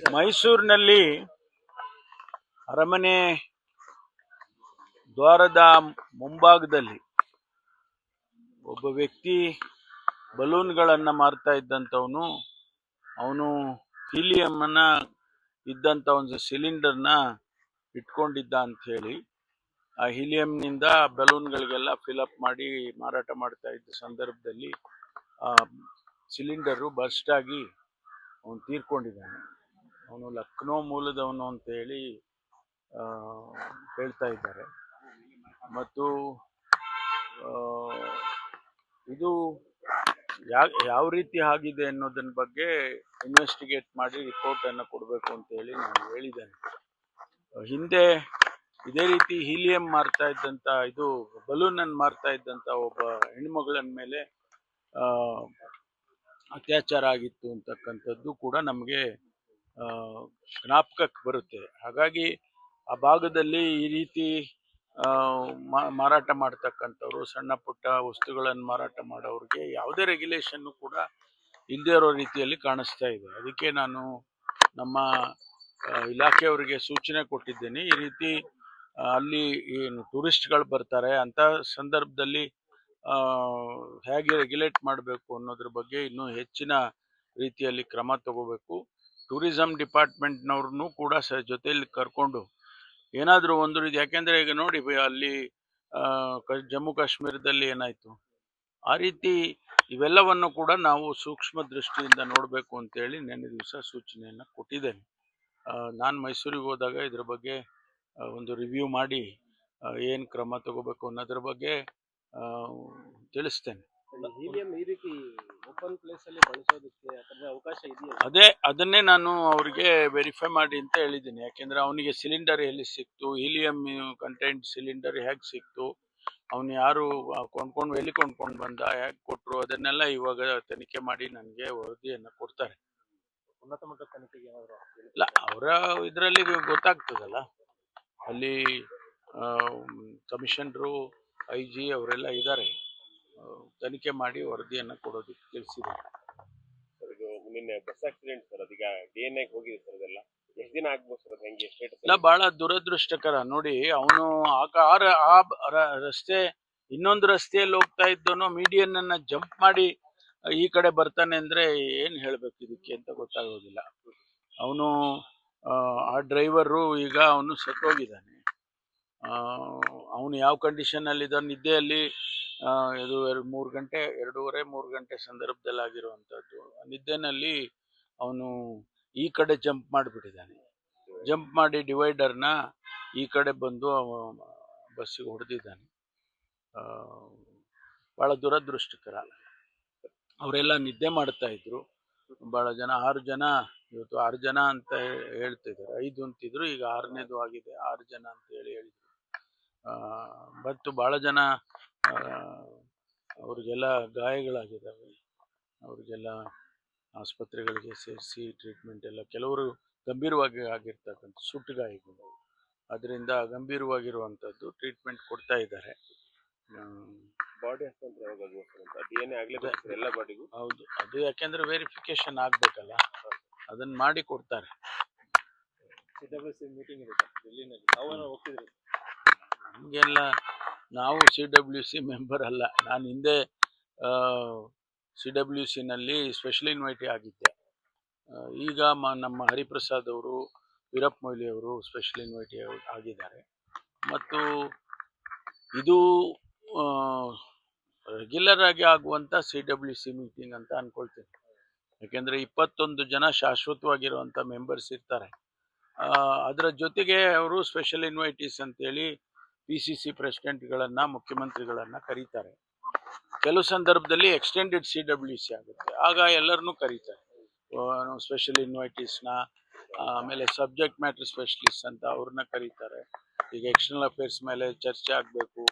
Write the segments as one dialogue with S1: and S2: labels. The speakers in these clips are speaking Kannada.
S1: ಮೈಸೂರಿನಲ್ಲಿ ಅರಮನೆ ದ್ವಾರದ ಮುಂಭಾಗದಲ್ಲಿ ಒಬ್ಬ ವ್ಯಕ್ತಿ ಬಲೂನ್ಗಳನ್ನು ಮಾರ್ತಾ ಇದ್ದಂಥವನು ಅವನು ಹೀಲಿಯಂನ ಇದ್ದಂಥ ಒಂದು ಸಿಲಿಂಡರ್ನ ಇಟ್ಕೊಂಡಿದ್ದ ಅಂತ ಹೇಳಿ ಆ ಹೀಲಿಯಂನಿಂದ ಬಲೂನ್ಗಳಿಗೆಲ್ಲ ಫಿಲಪ್ ಮಾಡಿ ಮಾರಾಟ ಮಾಡ್ತಾ ಇದ್ದ ಸಂದರ್ಭದಲ್ಲಿ ಆ ಸಿಲಿಂಡರು ಬರ್ಸ್ಟ್ ಆಗಿ ಅವನು ತೀರ್ಕೊಂಡಿದ್ದಾನೆ. ಅವನು ಲಕ್ನೋ ಮೂಲದವನು ಅಂತ ಹೇಳಿ ಹೇಳ್ತಾ ಇದ್ದಾರೆ. ಮತ್ತು ಇದು ಯಾವ ರೀತಿ ಆಗಿದೆ ಅನ್ನೋದನ್ನ ಬಗ್ಗೆ ಇನ್ವೆಸ್ಟಿಗೇಟ್ ಮಾಡಿ ರಿಪೋರ್ಟನ್ನು ಕೊಡಬೇಕು ಅಂತ ಹೇಳಿ ನಾನು ಹೇಳಿದ್ದೇನೆ. ಹಿಂದೆ ಇದೇ ರೀತಿ ಹೀಲಿಯಂ ಮಾರ್ತಾ ಇದ್ದಂಥ ಇದು ಬಲೂನನ್ನು ಮಾರ್ತಾ ಇದ್ದಂಥ ಒಬ್ಬ ಹೆಣ್ಮಗಳ ಮೇಲೆ ಅತ್ಯಾಚಾರ ಆಗಿತ್ತು ಅಂತಕ್ಕಂಥದ್ದು ಕೂಡ ನಮಗೆ ಜ್ಞಾಪಕಕ್ಕೆ ಬರುತ್ತೆ. ಹಾಗಾಗಿ ಆ ಭಾಗದಲ್ಲಿ ಈ ರೀತಿ ಮಾರಾಟ ಮಾಡ್ತಕ್ಕಂಥವ್ರು, ಸಣ್ಣ ಪುಟ್ಟ ವಸ್ತುಗಳನ್ನು ಮಾರಾಟ ಮಾಡೋರಿಗೆ ಯಾವುದೇ ರೆಗ್ಯುಲೇಷನ್ನು ಕೂಡ ಇಲ್ಲದೇ ಇರೋ ರೀತಿಯಲ್ಲಿ ಕಾಣಿಸ್ತಾ ಇದೆ. ಅದಕ್ಕೆ ನಾನು ನಮ್ಮ ಇಲಾಖೆಯವರಿಗೆ ಸೂಚನೆ ಕೊಟ್ಟಿದ್ದೇನೆ. ಈ ರೀತಿ ಅಲ್ಲಿ ಏನು ಟೂರಿಸ್ಟ್ಗಳು ಬರ್ತಾರೆ ಅಂತ ಸಂದರ್ಭದಲ್ಲಿ ಹೇಗೆ ರೆಗ್ಯುಲೇಟ್ ಮಾಡಬೇಕು ಅನ್ನೋದ್ರ ಬಗ್ಗೆ ಇನ್ನೂ ಹೆಚ್ಚಿನ ರೀತಿಯಲ್ಲಿ ಕ್ರಮ ತಗೋಬೇಕು. ಟೂರಿಸಂ ಡಿಪಾರ್ಟ್ಮೆಂಟ್ನವ್ರನ್ನೂ ಕೂಡ ಜೊತೆಯಲ್ಲಿ ಕರ್ಕೊಂಡು ಏನಾದರೂ ಒಂದು ರೀತಿ, ಯಾಕೆಂದರೆ ಈಗ ನೋಡಿ ಅಲ್ಲಿ ಜಮ್ಮು ಕಾಶ್ಮೀರದಲ್ಲಿ ಏನಾಯಿತು, ಆ ರೀತಿ ಇವೆಲ್ಲವನ್ನು ಕೂಡ ನಾವು ಸೂಕ್ಷ್ಮ ದೃಷ್ಟಿಯಿಂದ ನೋಡಬೇಕು ಅಂತೇಳಿ ನೆನ್ನೆ ದಿವಸ ಸೂಚನೆಯನ್ನು ಕೊಟ್ಟಿದ್ದೇನೆ. ನಾನು ಮೈಸೂರಿಗೆ ಹೋದಾಗ ಇದ್ರ ಬಗ್ಗೆ ಒಂದು ರಿವ್ಯೂ ಮಾಡಿ ಏನು ಕ್ರಮ ತಗೋಬೇಕು ಅನ್ನೋದ್ರ ಬಗ್ಗೆ ತಿಳಿಸ್ತೇನೆ. ಅದನ್ನೇ ನಾನು ಅವ್ರಿಗೆ ವೆರಿಫೈ ಮಾಡಿ ಅಂತ ಹೇಳಿದ್ದೀನಿ. ಯಾಕೆಂದ್ರೆ ಅವನಿಗೆ ಸಿಲಿಂಡರ್ ಎಲ್ಲಿ ಸಿಕ್ತು, ಹೀಲಿಯಂ ಕಂಟೆಂಟ್ ಸಿಲಿಂಡರ್ ಹೇಗೆ ಸಿಕ್ತು, ಅವನು ಯಾರು ಕೊಂಡ್ಕೊಂಡು ಎಲ್ಲಿ ಕೊಂಡ್ಕೊಂಡು ಬಂದ, ಹೇಗೆ ಕೊಟ್ಟರು, ಅದನ್ನೆಲ್ಲ ಇವಾಗ ತನಿಖೆ ಮಾಡಿ ನನಗೆ ವರದಿಯನ್ನು ಕೊಡ್ತಾರೆ. ಉನ್ನತ ಮಟ್ಟದ ತನಿಖೆಗೆ ಇಲ್ಲ, ಅವರ ಇದರಲ್ಲಿ ಗೊತ್ತಾಗ್ತದಲ್ಲ, ಅಲ್ಲಿ ಕಮಿಷನರು, IG ಅವರೆಲ್ಲ ಇದ್ದಾರೆ, ತನಿಖೆ ಮಾಡಿ ವರದಿಯನ್ನು ಕೊಡೋದಕ್ಕೆ ತಿಳಿಸಿದ್ದಾರೆ.
S2: ನಿನ್ನೆ ಬಸ್ ಆಕ್ಸಿಡೆಂಟ್ ಸರ್, ಅದೀಗ DNA ಹೋಗಿದೆ ಸರ್, ಅದೆಲ್ಲ ಎಷ್ಟು ದಿನ ಆಗ್ಬೋದು ಸರ್? ಹೆಂಗೆ
S1: ಇಲ್ಲ, ಬಹಳ ದುರದೃಷ್ಟಕರ. ನೋಡಿ, ಅವನು ರಸ್ತೆ ಇನ್ನೊಂದು ರಸ್ತೆಯಲ್ಲಿ ಹೋಗ್ತಾ ಇದ್ದವನು ಮೀಡಿಯನ್ ಅನ್ನ ಜಂಪ್ ಮಾಡಿ ಈ ಕಡೆ ಬರ್ತಾನೆ ಅಂದ್ರೆ ಏನ್ ಹೇಳ್ಬೇಕು ಇದಕ್ಕೆ ಅಂತ ಗೊತ್ತಾಗೋದಿಲ್ಲ. ಅವನು ಆ ಡ್ರೈವರು ಈಗ ಅವನು ಸತ್ತೋಗಿದ್ದಾನೆ. ಅವನು ಯಾವ ಕಂಡೀಷನ್ ಅಲ್ಲಿ ಇದ್ದಾನೆ, ನಿದ್ದೆಯಲ್ಲಿ ಇದು 2:30-3 ಗಂಟೆ ಸಂದರ್ಭದಲ್ಲಿ ಆಗಿರುವಂಥದ್ದು. ನಿದ್ದೆನಲ್ಲಿ ಅವನು ಈ ಕಡೆ ಜಂಪ್ ಮಾಡಿಬಿಟ್ಟಿದ್ದಾನೆ. ಜಂಪ್ ಮಾಡಿ ಡಿವೈಡರ್ನ ಈ ಕಡೆ ಬಂದು ಬಸ್ಸಿಗೆ ಹೊಡೆದಿದ್ದಾನೆ. ಭಾಳ ದುರದೃಷ್ಟಕರ. ಅವರೆಲ್ಲ ನಿದ್ದೆ ಮಾಡ್ತಾ ಇದ್ರು. ಭಾಳ ಜನ, 6 ಜನ, ಇವತ್ತು 6 ಜನ ಅಂತ ಹೇಳ್ತಿದ್ದಾರೆ. 5 ಅಂತಿದ್ರು, ಈಗ 6ನೇದು ಆಗಿದೆ, 6 ಜನ ಅಂತ ಹೇಳಿದ್ರು. ಮತ್ತು ಭಾಳ ಜನ ಅವ್ರಿಗೆಲ್ಲ ಗಾಯಗಳಾಗಿದ್ದಾವೆ. ಅವ್ರಿಗೆಲ್ಲ ಆಸ್ಪತ್ರೆಗಳಿಗೆ ಸೇರಿಸಿ ಟ್ರೀಟ್ಮೆಂಟ್ ಎಲ್ಲ, ಕೆಲವರು ಗಂಭೀರವಾಗಿ ಆಗಿರ್ತಕ್ಕಂಥ ಸುಟ್ಟು ಗಾಯಗಳು, ಅದರಿಂದ ಗಂಭೀರವಾಗಿರುವಂಥದ್ದು ಟ್ರೀಟ್ಮೆಂಟ್ ಕೊಡ್ತಾ ಇದ್ದಾರೆ.
S2: ಬಾಡಿ ಎಲ್ಲ ಬಾಡಿಗೂ
S1: ಹೌದು, ಅದು ಯಾಕೆಂದ್ರೆ ವೆರಿಫಿಕೇಶನ್ ಆಗ್ಬೇಕಲ್ಲ, ಅದನ್ನ ಮಾಡಿ ಕೊಡ್ತಾರೆ.
S2: CWC ಮೀಟಿಂಗ್ ಇದೆ ಡೆಲ್ಲಿನಲ್ಲಿ, ಹೋಗ್ತಿದ್ರಿ?
S1: ಹಂಗೆಲ್ಲ ನಾವು CWC ಮೆಂಬರ್ ಅಲ್ಲ. ನಾನು ಹಿಂದೆ CWCನಲ್ಲಿ ಸ್ಪೆಷಲ್ ಇನ್ವೈಟಿ ಆಗಿದ್ದೆ. ಈಗ ನಮ್ಮ ಹರಿಪ್ರಸಾದ್ ಅವರು, ವೀರಪ್ಪ ಮೊಯ್ಲಿ ಅವರು ಸ್ಪೆಷಲ್ ಇನ್ವೈಟಿ ಆಗಿದ್ದಾರೆ. ಮತ್ತು ಇದು ರೆಗ್ಯುಲರ್ ಆಗಿ ಆಗುವಂಥ CWC ಮೀಟಿಂಗ್ ಅಂತ ಅನ್ಕೊಳ್ತೀನಿ. ಯಾಕೆಂದರೆ 21 ಜನ ಶಾಶ್ವತವಾಗಿರುವಂಥ ಮೆಂಬರ್ಸ್ ಇರ್ತಾರೆ. ಅದರ ಜೊತೆಗೆ ಅವರು ಸ್ಪೆಷಲ್ ಇನ್ವೈಟೀಸ್ ಅಂತೇಳಿ PCC ಪ್ರೆಸಿಡೆಂಟ್ಗಳನ್ನು, ಮುಖ್ಯಮಂತ್ರಿಗಳನ್ನು ಕರೀತಾರೆ. ಕೆಲವು ಸಂದರ್ಭದಲ್ಲಿ ಎಕ್ಸ್ಟೆಂಡೆಡ್ CWC ಆಗುತ್ತೆ, ಆಗ ಎಲ್ಲರನ್ನೂ ಕರೀತಾರೆ. ಸ್ಪೆಷಲ್ ಇನ್ವೈಟೀಸ್ನ, ಆಮೇಲೆ ಸಬ್ಜೆಕ್ಟ್ ಮ್ಯಾಟರ್ ಸ್ಪೆಷಲಿಸ್ಟ್ ಅಂತ ಅವ್ರನ್ನ ಕರೀತಾರೆ. ಈಗ ಎಕ್ಸ್ಟರ್ನಲ್ ಅಫೇರ್ಸ್ ಮೇಲೆ ಚರ್ಚೆ ಆಗಬೇಕು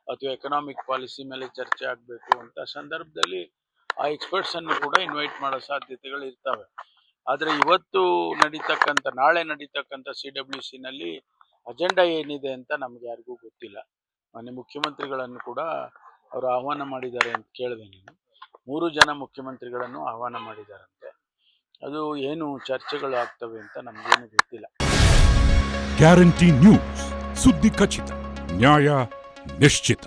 S1: ಅಥವಾ ಎಕನಾಮಿಕ್ ಪಾಲಿಸಿ ಮೇಲೆ ಚರ್ಚೆ ಆಗಬೇಕು ಅಂತ ಸಂದರ್ಭದಲ್ಲಿ ಆ ಎಕ್ಸ್ಪರ್ಟ್ಸನ್ನು ಕೂಡ ಇನ್ವೈಟ್ ಮಾಡೋ ಸಾಧ್ಯತೆಗಳು ಇರ್ತವೆ. ಆದರೆ ನಾಳೆ ನಡೀತಕ್ಕಂಥ CWCನಲ್ಲಿ ಅಜೆಂಡಾ ಏನಿದೆ ಅಂತ ನಮ್ಗೆ ಯಾರಿಗೂ ಗೊತ್ತಿಲ್ಲ. ಮಾನ್ಯ ಮುಖ್ಯಮಂತ್ರಿಗಳನ್ನು ಕೂಡ ಅವರು ಆಹ್ವಾನ ಮಾಡಿದ್ದಾರೆ ಅಂತ ಕೇಳಿದೆ. ನಾನು 3 ಜನ ಮುಖ್ಯಮಂತ್ರಿಗಳನ್ನು ಆಹ್ವಾನ ಮಾಡಿದ್ದಾರಂತೆ. ಅದು ಏನು ಚರ್ಚೆಗಳು ಆಗ್ತವೆ ಅಂತ ನಮಗೇನು ಗೊತ್ತಿಲ್ಲ.
S3: ಗ್ಯಾರಂಟಿ ನ್ಯೂಸ್, ಸುದ್ದಿ ಖಚಿತ, ನ್ಯಾಯ ನಿಶ್ಚಿತ.